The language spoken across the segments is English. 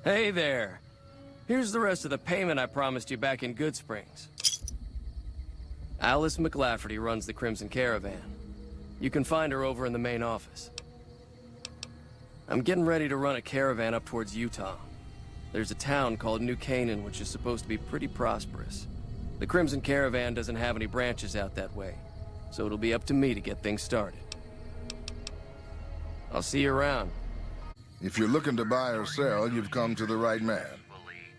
Hey there. Here's the rest of the payment I promised you back in Good Springs. Alice McLafferty runs the Crimson Caravan. You can find her over in the main office. I'm getting ready to run a caravan up towards Utah. There's a town called New Canaan which is supposed to be pretty prosperous. The Crimson Caravan doesn't have any branches out that way, so it'll be up to me to get things started. I'll see you around. If you're looking to buy or sell, you've come to the right man.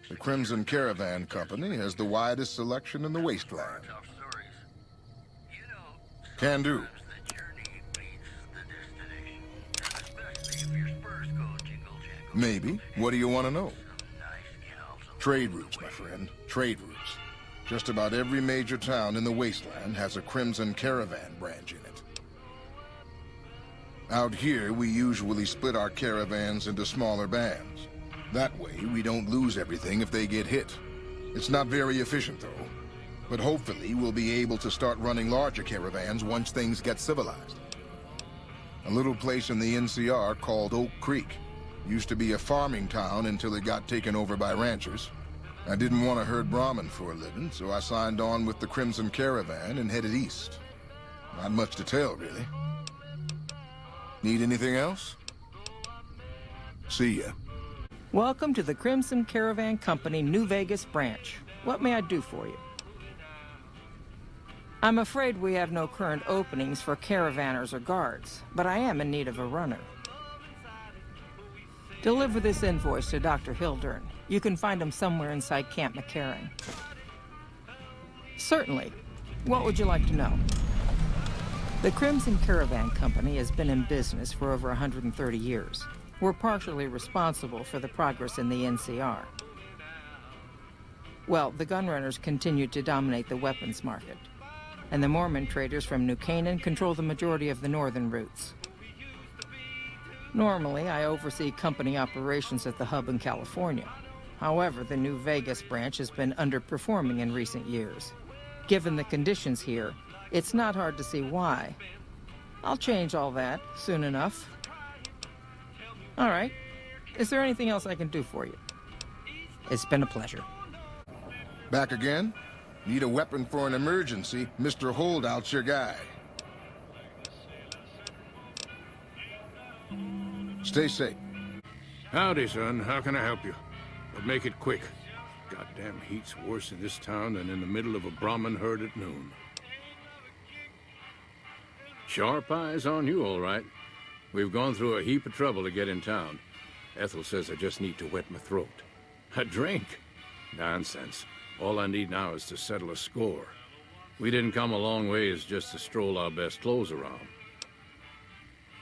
The Crimson Caravan Company has the widest selection in the wasteland. Can do. Maybe. What do you want to know? Trade routes, my friend. Trade routes. Just about every major town in the wasteland has a Crimson Caravan branch in it. Out here, we usually split our caravans into smaller bands. That way, we don't lose everything if they get hit. It's not very efficient, though. But hopefully, we'll be able to start running larger caravans once things get civilized. A little place in the NCR called Oak Creek. Used to be a farming town until it got taken over by ranchers. I didn't want to herd Brahmin for a living, so I signed on with the Crimson Caravan and headed east. Not much to tell, really. Need anything else? See ya. Welcome to the Crimson Caravan Company New Vegas branch. What may I do for you? I'm afraid we have no current openings for caravanners or guards, but I am in need of a runner. Deliver this invoice to Dr. Hildern. You can find him somewhere inside Camp McCarran. Certainly. What would you like to know? The Crimson Caravan Company has been in business for over 130 years. We're partially responsible for the progress in the NCR. Well, the gunrunners continue to dominate the weapons market, and the Mormon traders from New Canaan control the majority of the northern routes. Normally, I oversee company operations at the hub in California. However, the New Vegas branch has been underperforming in recent years. Given the conditions here, it's not hard to see why. I'll change all that soon enough. All right. Is there anything else I can do for you? It's been a pleasure. Back again? Need a weapon for an emergency? Mr. Holdout's your guy. Stay safe. Howdy, son. How can I help you? But make it quick. Goddamn heat's worse in this town than in the middle of a Brahmin herd at noon. Sharp eyes on you, all right. We've gone through a heap of trouble to get in town. Ethel says I just need to wet my throat. A drink? Nonsense. All I need now is to settle a score. We didn't come a long ways just to stroll our best clothes around.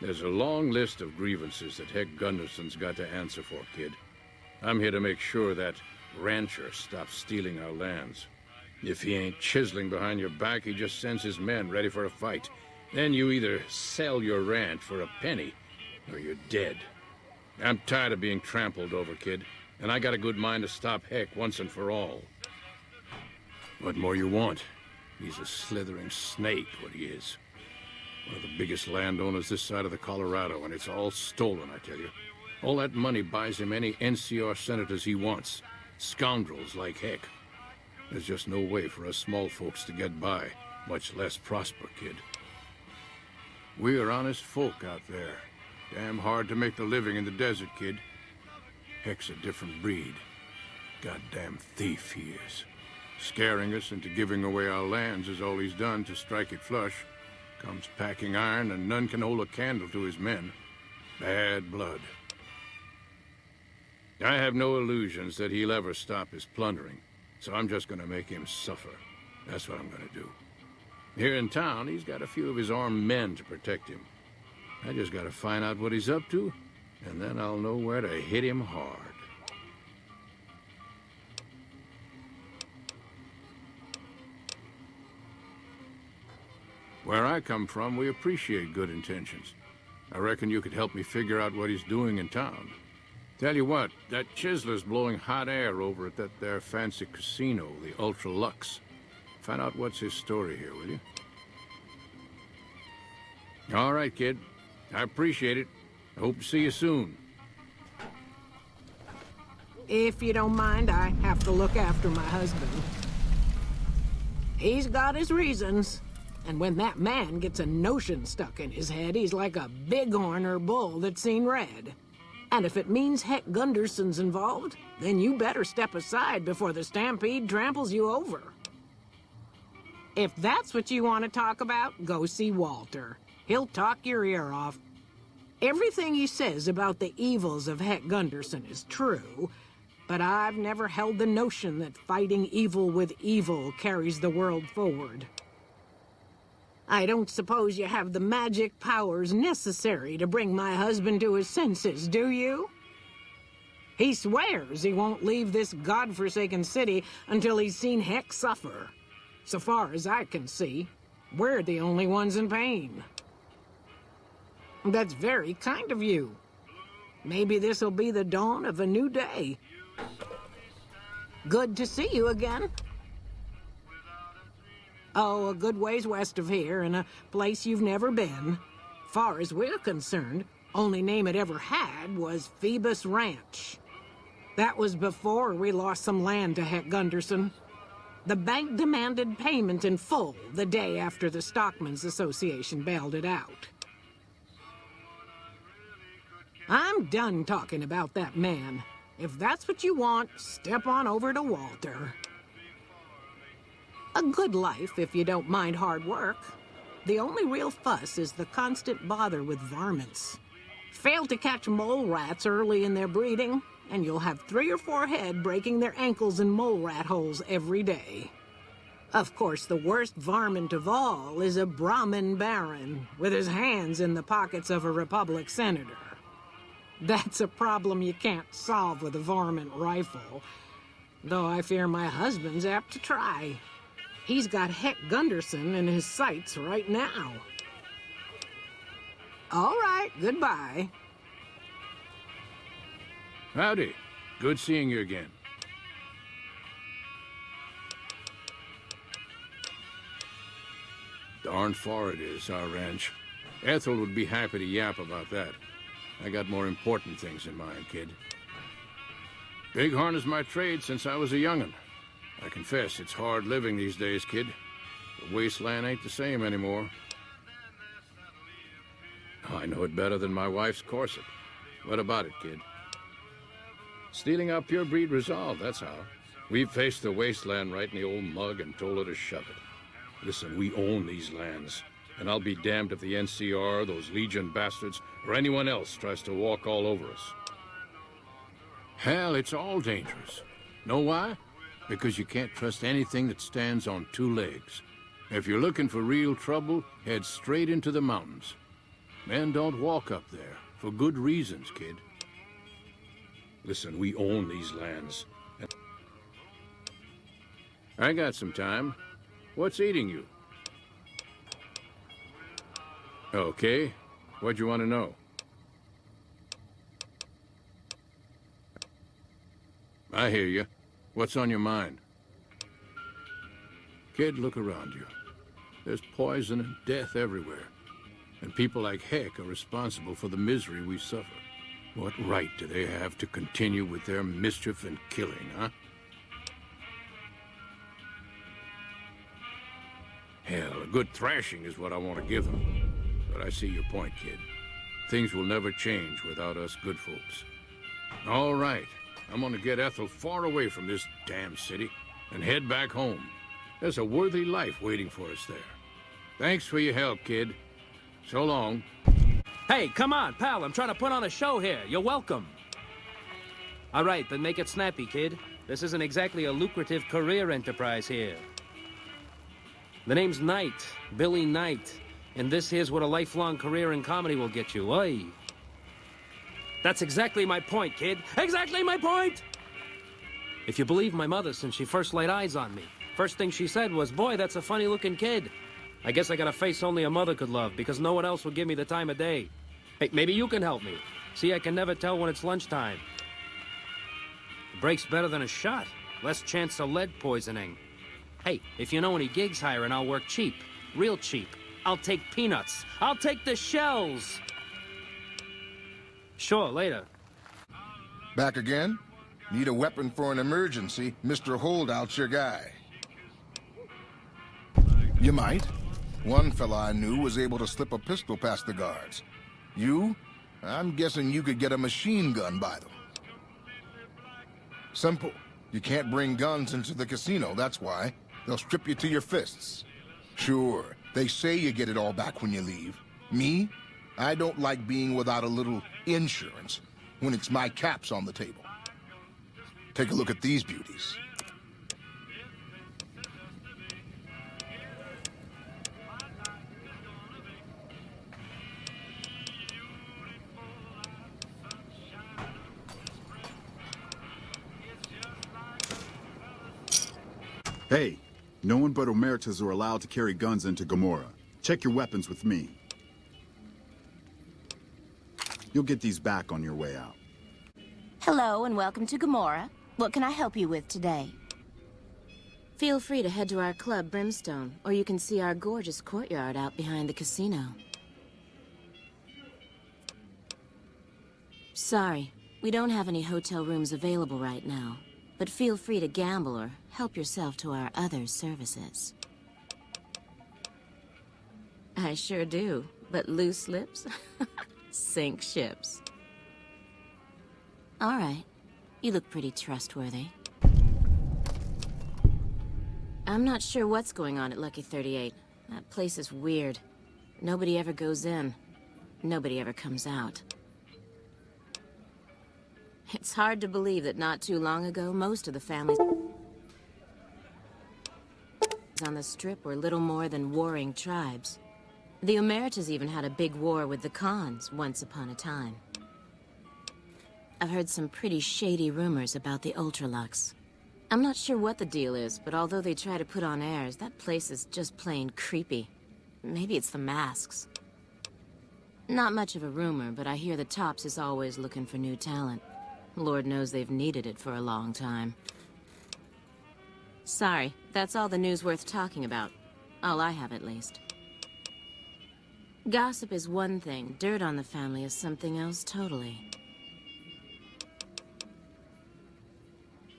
There's a long list of grievances that Heck Gunderson's got to answer for, kid. I'm here to make sure that rancher stops stealing our lands. If he ain't chiseling behind your back, he just sends his men ready for a fight. Then you either sell your ranch for a penny, or you're dead. I'm tired of being trampled over, kid, and I got a good mind to stop Heck once and for all. What more you want? He's a slithering snake, what he is. One of the biggest landowners this side of the Colorado, and it's all stolen, I tell you. All that money buys him any NCR senators he wants. Scoundrels like Heck. There's just no way for us small folks to get by, much less prosper, kid. We are honest folk out there. Damn hard to make a living in the desert, kid. Heck's a different breed. Goddamn thief he is. Scaring us into giving away our lands is all he's done to strike it flush. Comes packing iron, and none can hold a candle to his men. Bad blood. I have no illusions that he'll ever stop his plundering, so I'm just gonna make him suffer. That's what I'm gonna do. Here in town, he's got a few of his armed men to protect him. I just gotta find out what he's up to, and then I'll know where to hit him hard. Where I come from, we appreciate good intentions. I reckon you could help me figure out what he's doing in town. Tell you what, that chiseler's blowing hot air over at that there fancy casino, the Ultra Lux. Find out what's his story here, will you? All right, kid. I appreciate it. I hope to see you soon. If you don't mind, I have to look after my husband. He's got his reasons. And when that man gets a notion stuck in his head, he's like a bighorn or bull that's seen red. And if it means Heck Gunderson's involved, then you better step aside before the stampede tramples you over. If that's what you want to talk about, go see Walter. He'll talk your ear off. Everything he says about the evils of Heck Gunderson is true, but I've never held the notion that fighting evil with evil carries the world forward. I don't suppose you have the magic powers necessary to bring my husband to his senses, do you? He swears he won't leave this godforsaken city until he's seen Heck suffer. So far as I can see, we're the only ones in pain. That's very kind of you. Maybe this'll be the dawn of a new day. Good to see you again. Oh, a good ways west of here, in a place you've never been. Far as we're concerned, only name it ever had was Phoebus Ranch. That was before we lost some land to Heck Gunderson. The bank demanded payment in full the day after the Stockmen's Association bailed it out. I'm done talking about that man. If that's what you want, step on over to Walter. A good life, if you don't mind hard work. The only real fuss is the constant bother with varmints. Fail to catch mole rats early in their breeding, and you'll have 3 or 4 head breaking their ankles in mole rat holes every day. Of course, the worst varmint of all is a Brahmin baron, with his hands in the pockets of a Republic senator. That's a problem you can't solve with a varmint rifle, though I fear my husband's apt to try. He's got Heck Gunderson in his sights right now. All right, goodbye. Howdy. Good seeing you again. Darn far it is, our ranch. Ethel would be happy to yap about that. I got more important things in mind, kid. Bighorn is my trade since I was a young'un. I confess, it's hard living these days, kid. The wasteland ain't the same anymore. I know it better than my wife's corset. What about it, kid? Stealing our pure breed resolve, that's how. We've faced the wasteland right in the old mug and told her to shove it. Listen, we own these lands, and I'll be damned if the NCR, those Legion bastards, or anyone else tries to walk all over us. Hell, it's all dangerous. Know why? Because you can't trust anything that stands on 2 legs. If you're looking for real trouble, head straight into the mountains. Men don't walk up there, for good reasons, kid. Listen, we own these lands. I got some time. What's eating you? Okay. What'd you want to know? I hear you. What's on your mind? Kid, look around you. There's poison and death everywhere. And people like Heck are responsible for the misery we suffer. What right do they have to continue with their mischief and killing, huh? Hell, a good thrashing is what I want to give them. But I see your point, kid. Things will never change without us good folks. All right. I'm gonna get Ethel far away from this damn city and head back home. There's a worthy life waiting for us there. Thanks for your help, kid. So long. Hey, come on, pal. I'm trying to put on a show here. You're welcome. All right, then make it snappy, kid. This isn't exactly a lucrative career enterprise here. The name's Knight, Billy Knight. And this here's what a lifelong career in comedy will get you, oi? That's exactly my point, kid. Exactly my point! If you believe my mother since she first laid eyes on me, first thing she said was, boy, that's a funny-looking kid. I guess I got a face only a mother could love, because no one else would give me the time of day. Hey, maybe you can help me. See, I can never tell when it's lunchtime. A break's better than a shot. Less chance of lead poisoning. Hey, if you know any gigs hiring, I'll work cheap. Real cheap. I'll take peanuts. I'll take the shells. Sure, later. Back again? Need a weapon for an emergency, Mr. Holdout's your guy. You might. One fella I knew was able to slip a pistol past the guards. You? I'm guessing you could get a machine gun by them. Simple. You can't bring guns into the casino, that's why. They'll strip you to your fists. Sure, they say you get it all back when you leave. Me? I don't like being without a little insurance when it's my caps on the table. Take a look at these beauties. Hey, no one but Omertas are allowed to carry guns into Gomorrah. Check your weapons with me. You'll get these back on your way out. Hello and welcome to Gomorrah. What can I help you with today? Feel free to head to our club, Brimstone, or you can see our gorgeous courtyard out behind the casino. Sorry, we don't have any hotel rooms available right now, but feel free to gamble or help yourself to our other services. I sure do, but loose lips sink ships. All right. You look pretty trustworthy. I'm not sure what's going on at Lucky 38. That place is weird. Nobody ever goes in. Nobody ever comes out. It's hard to believe that not too long ago, most of the families on the Strip were little more than warring tribes. The Omertas even had a big war with the Khans once upon a time. I've heard some pretty shady rumors about the Ultralux. I'm not sure what the deal is, but although they try to put on airs, that place is just plain creepy. Maybe it's the masks. Not much of a rumor, but I hear the Tops is always looking for new talent. Lord knows they've needed it for a long time. Sorry, that's all the news worth talking about. All I have, at least. Gossip is one thing, dirt on the family is something else totally.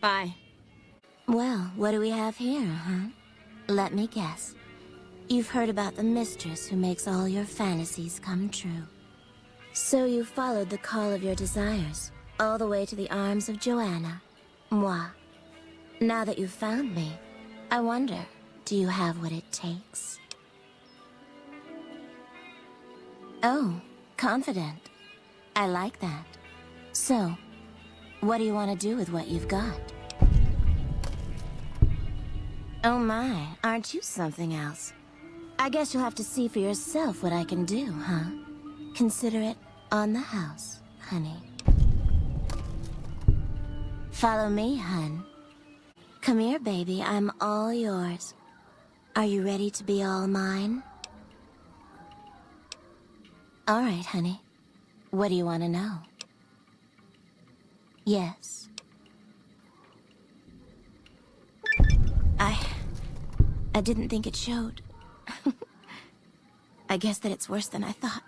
Bye. Well, what do we have here, huh? Let me guess. You've heard about the mistress who makes all your fantasies come true. So you followed the call of your desires, all the way to the arms of Joanna. Moi. Now that you've found me, I wonder, do you have what it takes? Oh, confident. I like that. So, what do you want to do with what you've got? Oh my, aren't you something else? I guess you'll have to see for yourself what I can do, huh? Consider it on the house, honey. Follow me, hun. Come here, baby, I'm all yours. Are you ready to be all mine? All right, honey. What do you want to know? Yes. I didn't think it showed. I guess that it's worse than I thought.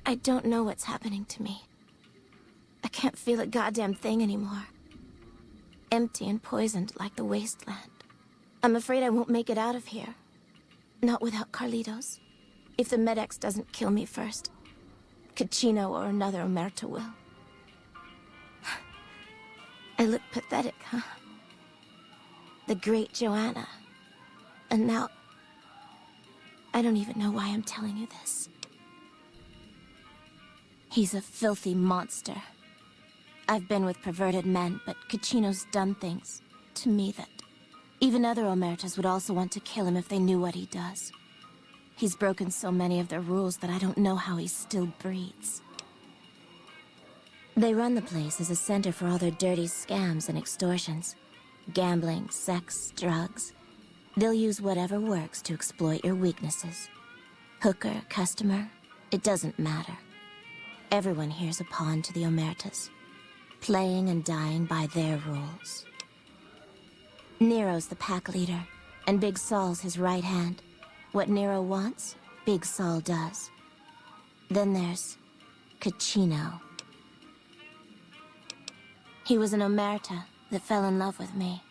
I don't know what's happening to me. I can't feel a goddamn thing anymore. Empty and poisoned like the wasteland. I'm afraid I won't make it out of here. Not without Carlitos. If the Medex doesn't kill me first, Caccino or another Omerta will. I look pathetic, huh? The great Joanna. And now, I don't even know why I'm telling you this. He's a filthy monster. I've been with perverted men, but Caccino's done things to me that even other Omertas would also want to kill him if they knew what he does. He's broken so many of their rules that I don't know how he still breathes. They run the place as a center for all their dirty scams and extortions. Gambling, sex, drugs. They'll use whatever works to exploit your weaknesses. Hooker, customer, it doesn't matter. Everyone here's a pawn to the Omertas, playing and dying by their rules. Nero's the pack leader, and Big Saul's his right hand. What Nero wants, Big Saul does. Then there's Caccino. He was an omerta that fell in love with me.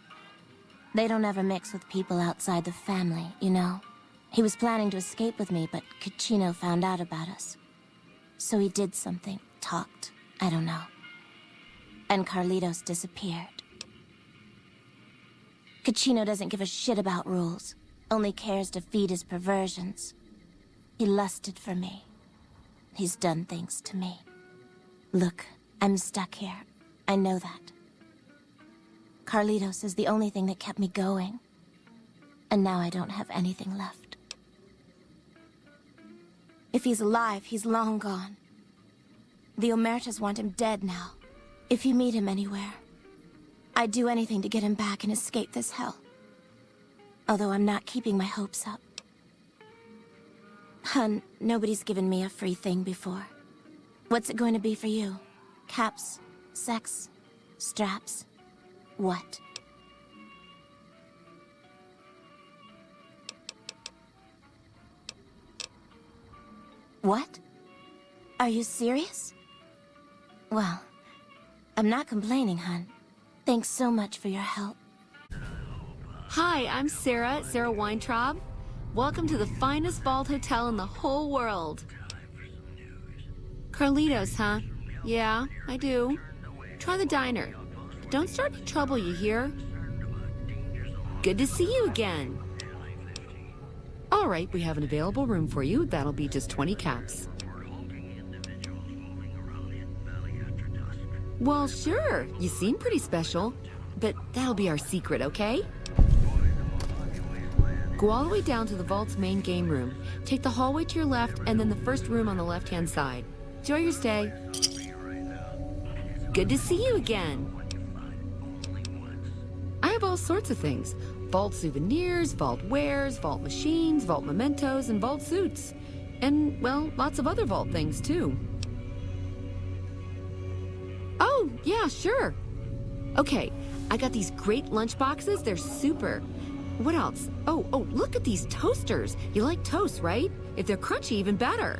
They don't ever mix with people outside the family, you know? He was planning to escape with me, but Cucino found out about us. So he did something, talked, I don't know. And Carlitos disappeared. Cucino doesn't give a shit about rules, only cares to feed his perversions. He lusted for me. He's done things to me. Look, I'm stuck here. I know that. Carlitos is the only thing that kept me going. And now I don't have anything left. If he's alive, he's long gone. The Omertas want him dead now. If you meet him anywhere, I'd do anything to get him back and escape this hell. Although I'm not keeping my hopes up. Hun, nobody's given me a free thing before. What's it going to be for you? Caps? Sex? Straps? What? What? Are you serious? Well, I'm not complaining, hun. Thanks so much for your help. Hi, I'm Sarah Weintraub. Welcome to the finest vault hotel in the whole world. Carlitos, huh? Yeah, I do. Try the diner. Don't start any trouble, you hear? Good to see you again. All right, we have an available room for you. That'll be just 20 caps. Well, sure. You seem pretty special. But that'll be our secret, okay? Go all the way down to the vault's main game room. Take the hallway to your left, and then the first room on the left-hand side. Enjoy your stay. Good to see you again. I have all sorts of things. Vault souvenirs, vault wares, vault machines, vault mementos, and vault suits. And, well, lots of other vault things, too. Oh, yeah, sure. Okay, I got these great lunch boxes. They're super. What else? Oh, look at these toasters. You like toast, right? If they're crunchy, even better.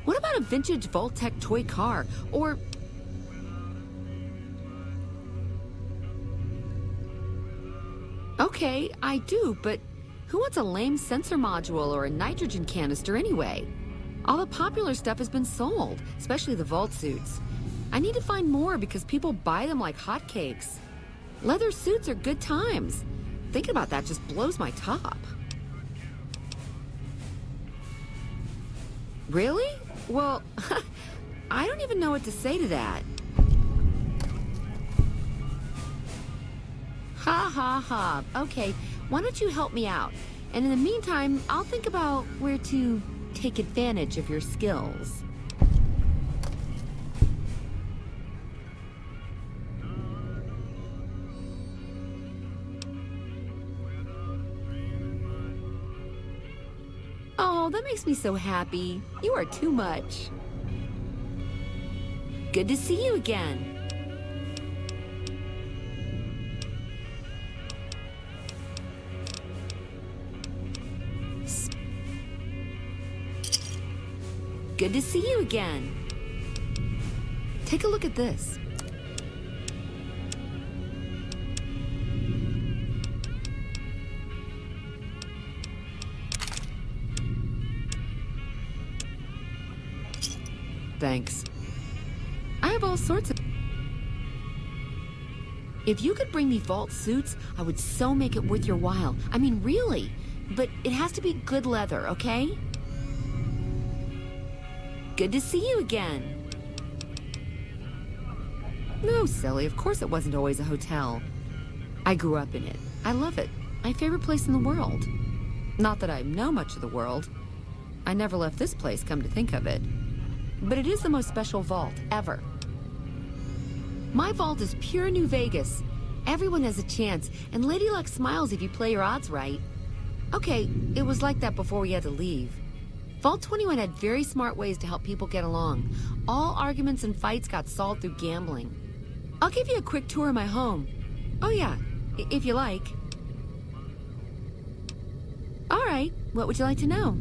What about a vintage Vault-Tec toy car? Or... Okay, I do, but who wants a lame sensor module or a nitrogen canister anyway? All the popular stuff has been sold, especially the vault suits. I need to find more because people buy them like hotcakes. Leather suits are good times. Thinking about that just blows my top. Really? Well, I don't even know what to say to that. Ha ha ha. Okay, why don't you help me out? And in the meantime, I'll think about where to take advantage of your skills. Oh, that makes me so happy. You are too much. Good to see you again. Good to see you again. Take a look at this. Thanks. I have all sorts of... If you could bring me vault suits, I would so make it worth your while. I mean, really. But it has to be good leather, okay? Good to see you again. No, silly. Of course it wasn't always a hotel. I grew up in it. I love it. My favorite place in the world. Not that I know much of the world. I never left this place, come to think of it. But it is the most special vault ever. My vault is pure New Vegas. Everyone has a chance, and Lady Luck smiles if you play your odds right. Okay, it was like that before we had to leave. Vault 21 had very smart ways to help people get along. All arguments and fights got solved through gambling. I'll give you a quick tour of my home. Oh yeah, if you like. All right, what would you like to know?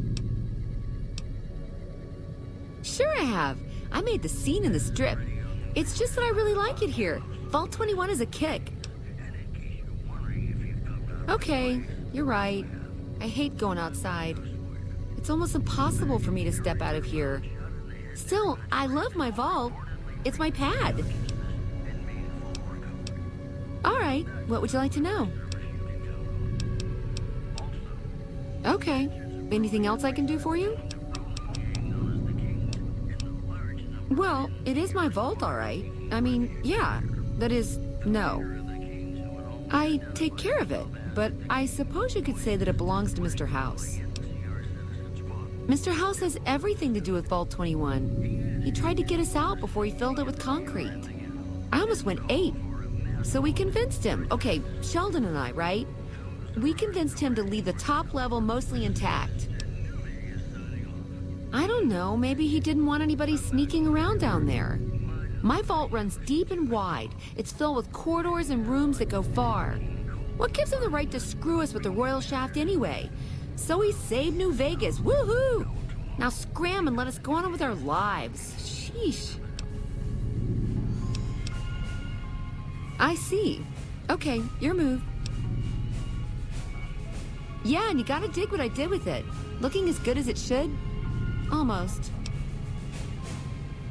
Sure I have. I made the scene in the strip. It's just that I really like it here. Vault 21 is a kick. Okay, you're right. I hate going outside. It's almost impossible for me to step out of here. Still, I love my vault. It's my pad. All right, what would you like to know? Okay, anything else I can do for you? Well, it is my vault, all right. I mean, yeah, that is, no. I take care of it, but I suppose you could say that it belongs to Mr. House. Mr. House has everything to do with Vault 21. He tried to get us out before he filled it with concrete. I almost went ape. So we convinced him. Okay, Sheldon and I, right? We convinced him to leave the top level mostly intact. I don't know, maybe he didn't want anybody sneaking around down there. My vault runs deep and wide. It's filled with corridors and rooms that go far. What gives him the right to screw us with the royal shaft anyway? So he saved New Vegas, woohoo! Now scram and let us go on with our lives. Sheesh. I see. Okay, your move. Yeah, and you gotta dig what I did with it. Looking as good as it should? Almost.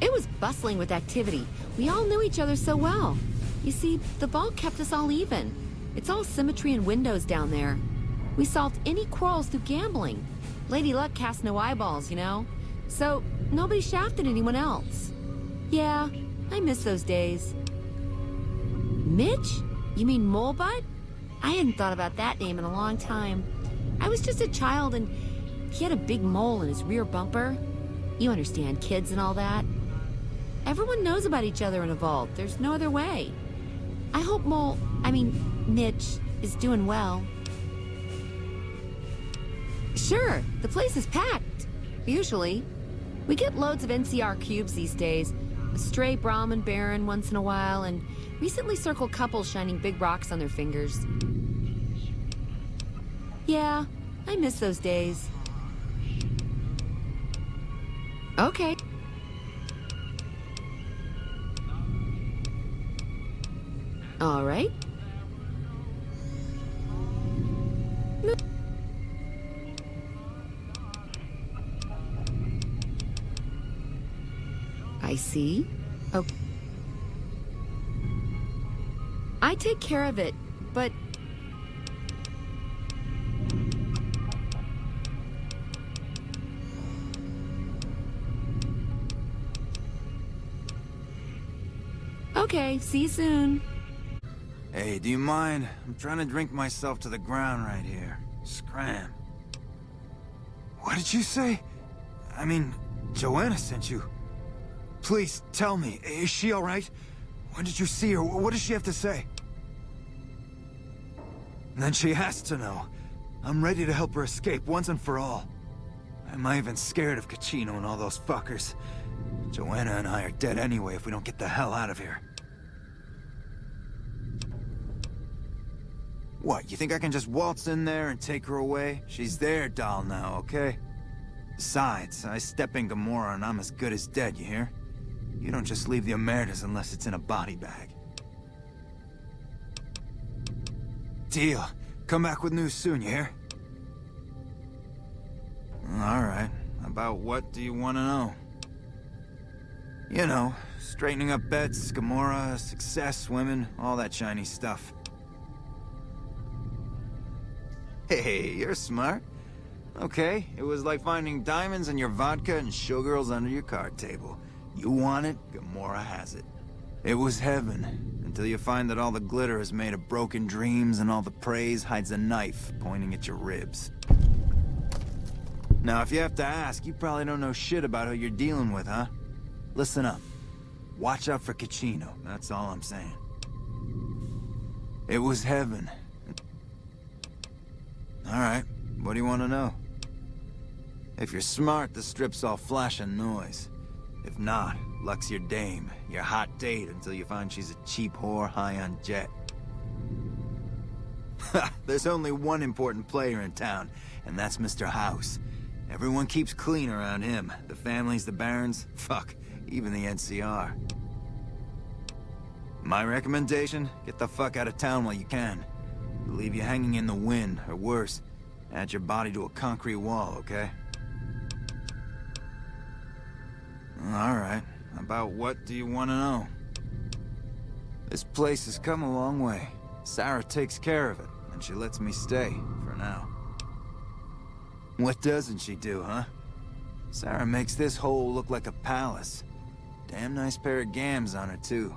It was bustling with activity. We all knew each other so well. You see, the vault kept us all even. It's all symmetry and windows down there. We solved any quarrels through gambling. Lady Luck cast no eyeballs, you know? So, nobody shafted anyone else. Yeah, I miss those days. Mitch? You mean Molebutt? I hadn't thought about that name in a long time. I was just a child and he had a big mole in his rear bumper. You understand, kids and all that. Everyone knows about each other in a vault. There's no other way. I hope Mitch is doing well. Sure, the place is packed. Usually. We get loads of NCR cubes these days. A stray Brahmin Baron once in a while, and recently circled couples shining big rocks on their fingers. Yeah, I miss those days. Okay. All right. I see. Oh. I take care of it, but... Okay, see you soon. Hey, do you mind? I'm trying to drink myself to the ground right here. Scram. What did you say? I mean, Joanna sent you. Please, tell me, is she all right? When did you see her? What does she have to say? Then she has to know. I'm ready to help her escape once and for all. I'm even scared of Caccino and all those fuckers. Joanna and I are dead anyway if we don't get the hell out of here. What, you think I can just waltz in there and take her away? She's their doll now, okay? Besides, I step in Gomorrah and I'm as good as dead, you hear? You don't just leave the Emeritus unless it's in a body bag. Deal. Come back with news soon, you hear? Alright. About what do you want to know? You know, straightening up bets, Gomorrah, success, women, all that shiny stuff. Hey, you're smart. Okay, it was like finding diamonds in your vodka and showgirls under your card table. You want it, Gomorrah has it. It was heaven, until you find that all the glitter is made of broken dreams and all the praise hides a knife pointing at your ribs. Now, if you have to ask, you probably don't know shit about who you're dealing with, huh? Listen up. Watch out for Caccino, that's all I'm saying. It was heaven. Alright, what do you want to know? If you're smart, the strip's all flash and noise. If not, luck's your dame, your hot date until you find she's a cheap whore high on jet. There's only one important player in town, and that's Mr. House. Everyone keeps clean around him. The families, the barons, fuck, even the NCR. My recommendation, get the fuck out of town while you can. They'll leave you hanging in the wind, or worse, add your body to a concrete wall, okay? Alright, about what do you want to know? This place has come a long way. Sarah takes care of it, and she lets me stay, for now. What doesn't she do, huh? Sarah makes this hole look like a palace. Damn nice pair of gams on her, too.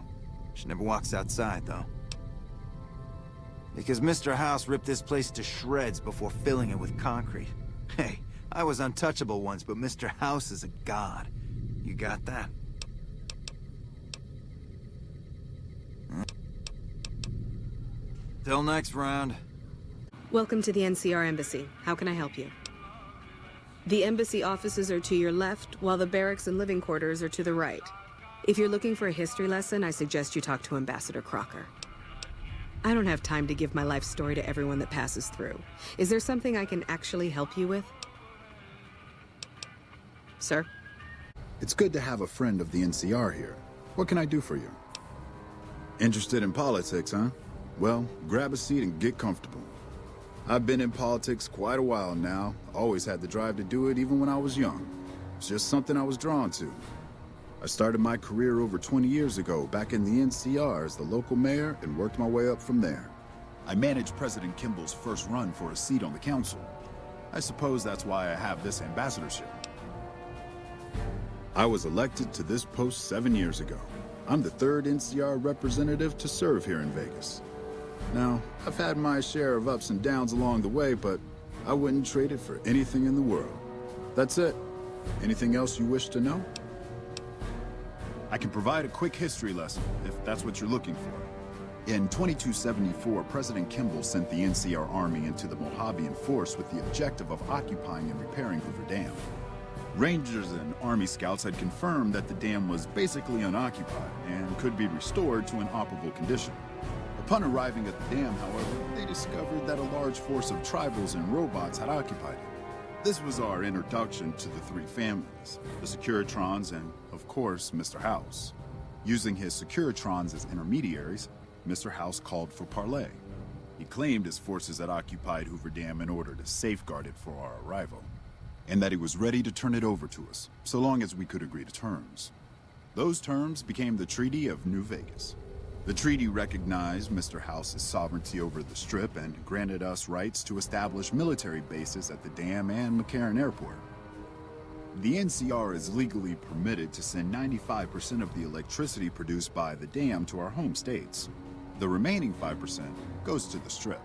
She never walks outside, though. Because Mr. House ripped this place to shreds before filling it with concrete. Hey, I was untouchable once, but Mr. House is a god. You got that? Till next round. Welcome to the NCR Embassy. How can I help you? The embassy offices are to your left, while the barracks and living quarters are to the right. If you're looking for a history lesson, I suggest you talk to Ambassador Crocker. I don't have time to give my life story to everyone that passes through. Is there something I can actually help you with? Sir? It's good to have a friend of the NCR here. What can I do for you? Interested in politics, huh? Well, grab a seat and get comfortable. I've been in politics quite a while now. Always had the drive to do it even when I was young. It's just something I was drawn to. I started my career over 20 years ago back in the NCR as the local mayor and worked my way up from there. I managed President Kimball's first run for a seat on the council. I suppose that's why I have this ambassadorship. I was elected to this post 7 years ago. I'm the third NCR representative to serve here in Vegas. Now, I've had my share of ups and downs along the way, but I wouldn't trade it for anything in the world. That's it. Anything else you wish to know? I can provide a quick history lesson, if that's what you're looking for. In 2274, President Kimball sent the NCR Army into the Mojavean Force with the objective of occupying and repairing Hoover Dam. Rangers and Army scouts had confirmed that the dam was basically unoccupied and could be restored to an operable condition. Upon arriving at the dam, however, they discovered that a large force of tribals and robots had occupied it. This was our introduction to the three families, the Securitrons and, of course, Mr. House. Using his Securitrons as intermediaries, Mr. House called for parley. He claimed his forces had occupied Hoover Dam in order to safeguard it for our arrival, and that he was ready to turn it over to us, so long as we could agree to terms. Those terms became the Treaty of New Vegas. The treaty recognized Mr. House's sovereignty over the Strip and granted us rights to establish military bases at the dam and McCarran Airport. The NCR is legally permitted to send 95% of the electricity produced by the dam to our home states. The remaining 5% goes to the Strip.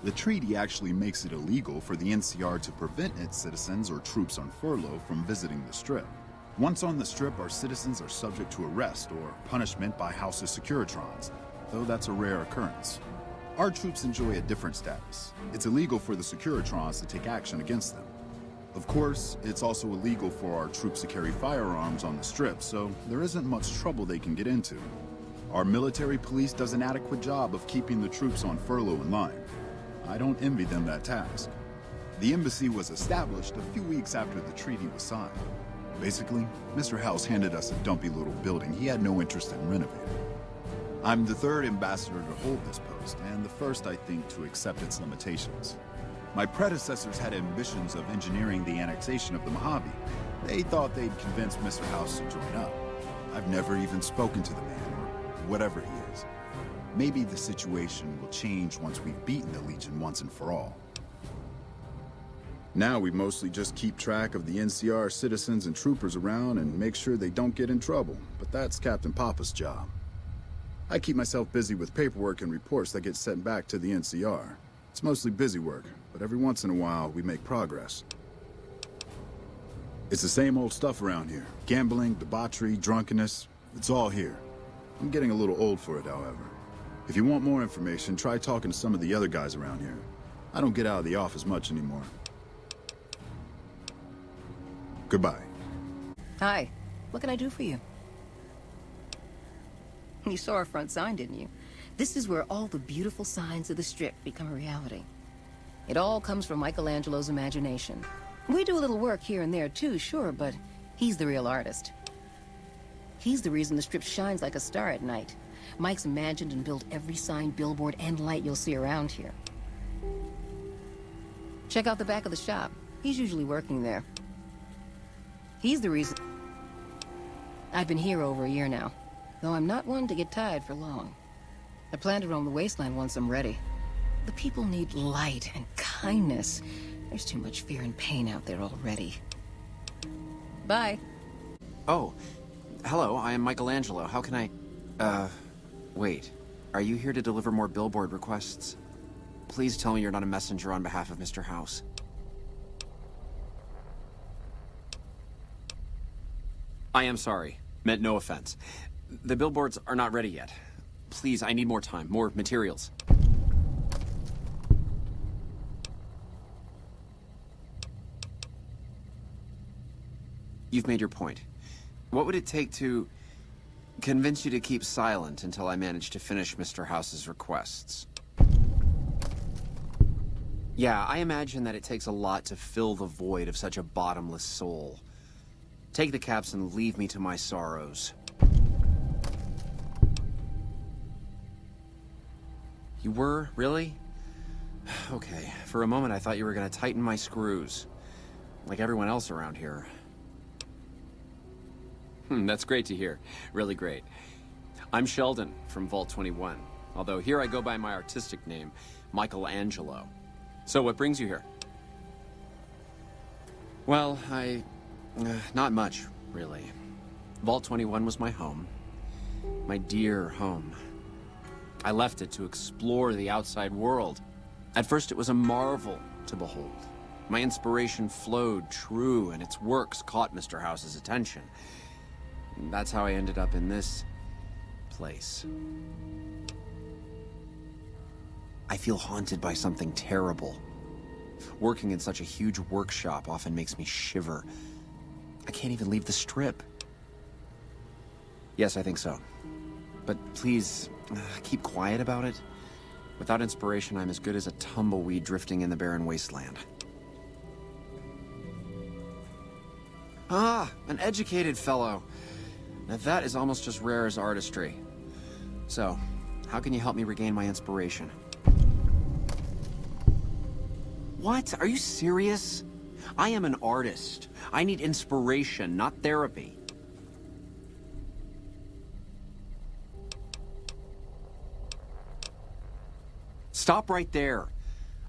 The treaty actually makes it illegal for the NCR to prevent its citizens or troops on furlough from visiting the Strip. Once on the Strip, our citizens are subject to arrest or punishment by House's Securitrons, though that's a rare occurrence. Our troops enjoy a different status. It's illegal for the Securitrons to take action against them. Of course, it's also illegal for our troops to carry firearms on the Strip, so there isn't much trouble they can get into. Our military police does an adequate job of keeping the troops on furlough in line. I don't envy them that task. The embassy was established a few weeks after the treaty was signed. Basically, Mr. House handed us a dumpy little building he had no interest in renovating. I'm the third ambassador to hold this post, and the first, I think, to accept its limitations. My predecessors had ambitions of engineering the annexation of the Mojave. They thought they'd convince Mr. House to join up. I've never even spoken to the man, or whatever he is. Maybe the situation will change once we've beaten the Legion once and for all. Now we mostly just keep track of the NCR citizens and troopers around and make sure they don't get in trouble, but that's Captain Papa's job. I keep myself busy with paperwork and reports that get sent back to the NCR. It's mostly busy work, but every once in a while we make progress. It's the same old stuff around here. Gambling, debauchery, drunkenness, it's all here. I'm getting a little old for it, however. If you want more information, try talking to some of the other guys around here. I don't get out of the office much anymore. Goodbye. Hi. What can I do for you? You saw our front sign, didn't you? This is where all the beautiful signs of the Strip become a reality. It all comes from Michelangelo's imagination. We do a little work here and there too, sure, but he's the real artist. He's the reason the Strip shines like a star at night. Mike's imagined and built every sign, billboard, and light you'll see around here. Check out the back of the shop. He's usually working there. He's the reason I've been here over a year now, though I'm not one to get tired for long. I plan to roam the wasteland once I'm ready. The people need light and kindness. There's too much fear and pain out there already. Bye. Oh, hello, I am Michelangelo. How can I... wait. Are you here to deliver more billboard requests? Please tell me you're not a messenger on behalf of Mr. House. I am sorry. Meant no offense. The billboards are not ready yet. Please, I need more time, more materials. You've made your point. What would it take to convince you to keep silent until I manage to finish Mr. House's requests? Yeah, I imagine that it takes a lot to fill the void of such a bottomless soul. Take the caps and leave me to my sorrows. You were? Really? Okay, for a moment I thought you were gonna tighten my screws. Like everyone else around here. That's great to hear. Really great. I'm Sheldon from Vault 21. Although here I go by my artistic name, Michelangelo. So what brings you here? Well, not much, really. Vault 21 was my home. My dear home. I left it to explore the outside world. At first it was a marvel to behold. My inspiration flowed true, and its works caught Mr. House's attention. That's how I ended up in this place. I feel haunted by something terrible. Working in such a huge workshop often makes me shiver. I can't even leave the strip. Yes, I think so. But please, keep quiet about it. Without inspiration, I'm as good as a tumbleweed drifting in the barren wasteland. Ah, an educated fellow. Now that is almost as rare as artistry. So, how can you help me regain my inspiration? What? Are you serious? I am an artist. I need inspiration, not therapy. Stop right there.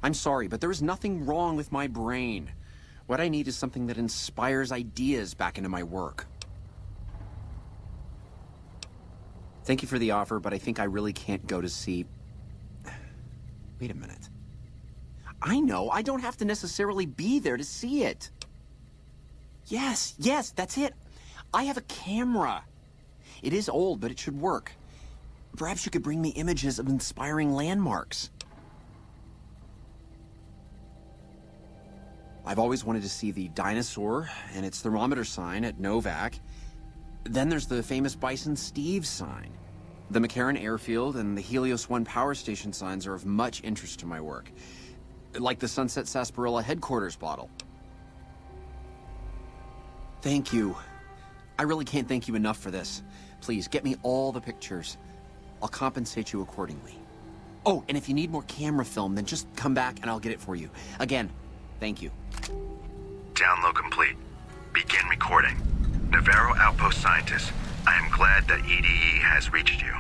I'm sorry, but there is nothing wrong with my brain. What I need is something that inspires ideas back into my work. Thank you for the offer, but I think I really can't go to see... Wait a minute. I know, I don't have to necessarily be there to see it. Yes, that's it. I have a camera. It is old, but it should work. Perhaps you could bring me images of inspiring landmarks. I've always wanted to see the dinosaur and its thermometer sign at Novak. Then there's the famous Bison Steve sign. The McCarran Airfield and the Helios 1 power station signs are of much interest to my work. Like the Sunset Sarsaparilla headquarters bottle. Thank you. I really can't thank you enough for this. Please, get me all the pictures. I'll compensate you accordingly. Oh, and if you need more camera film, then just come back and I'll get it for you. Again, thank you. Download complete. Begin recording. Navarro Outpost Scientist, I am glad that EDE has reached you.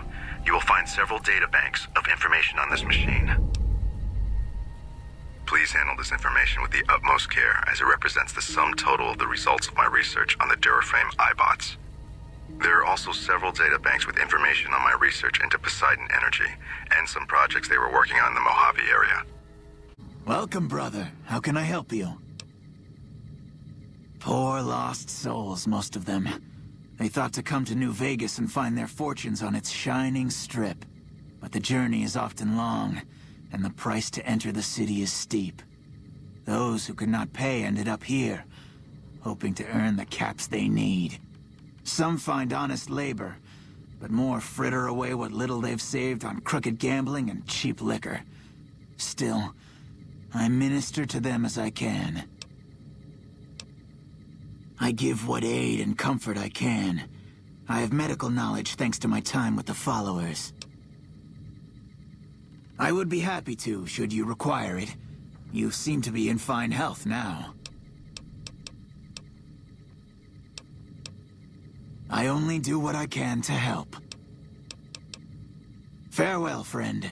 You will find several data banks of information on this machine. Please handle this information with the utmost care, as it represents the sum total of the results of my research on the Duraframe iBots. There are also several data banks with information on my research into Poseidon Energy, and some projects they were working on in the Mojave area. Welcome, brother. How can I help you? Poor lost souls, most of them. They thought to come to New Vegas and find their fortunes on its shining strip. But the journey is often long, and the price to enter the city is steep. Those who could not pay ended up here, hoping to earn the caps they need. Some find honest labor, but more fritter away what little they've saved on crooked gambling and cheap liquor. Still, I minister to them as I can. I give what aid and comfort I can, I have medical knowledge thanks to my time with the followers. I would be happy to, should you require it. You seem to be in fine health now. I only do what I can to help. Farewell, friend.